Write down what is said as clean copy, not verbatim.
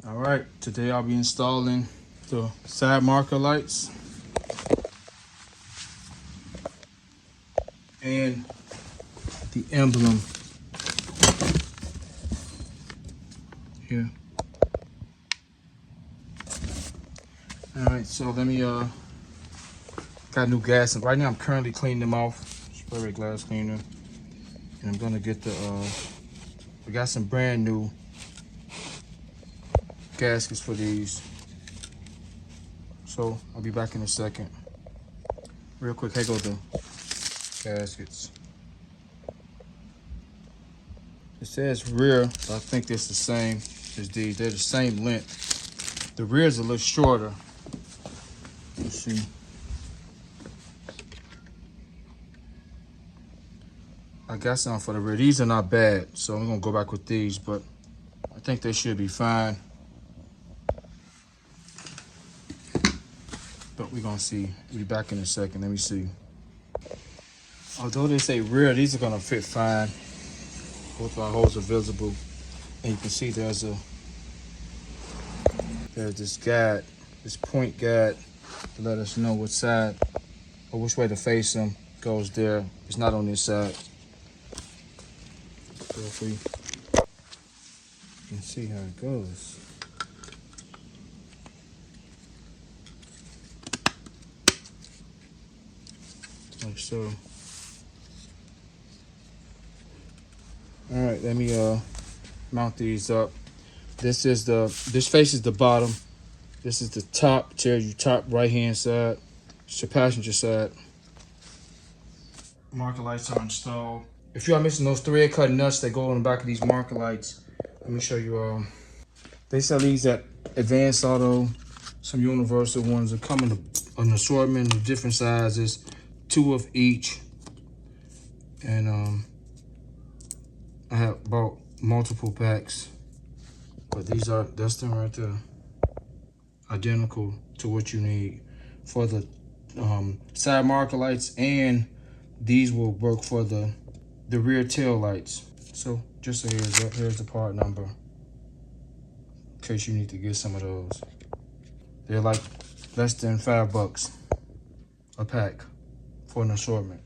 All right, today I'll be installing the side marker lights and the emblem here. All right, so let me got new gas, and right now I'm currently cleaning them off, spray glass cleaner, and I'm gonna get the we got some brand new gaskets for these, so I'll be back in a second. Real quick, here go the gaskets. It says rear, so I think it's the same as these. They're the same length. The rear is a little shorter. Let's see. I got some for the rear. These are not bad, so I'm gonna go back with these, but I think they should be fine. But we're gonna see. We'll be back in a second. Let me see. Although they say rear, these are gonna fit fine. Both our holes are visible, and you can see there's this guide, this point guide to let us know which side or which way to face them goes there. It's not on this side. So if we can see how it goes. Like so. All right, let me mount these up. This faces the bottom. This is the top, tells you top right hand side. It's your passenger side. Marker lights are installed. If you are missing those thread cut nuts that go on the back of these marker lights, let me show you. They sell these at Advanced Auto. Some universal ones that come in an assortment of different sizes, 2 of each. And I have bought multiple packs, but that's them right there. Identical to what you need for the side marker lights, and these will work for the rear tail lights. So just a heads up, here's the part number in case you need to get some of those. They're like less than $5 a pack for an assortment.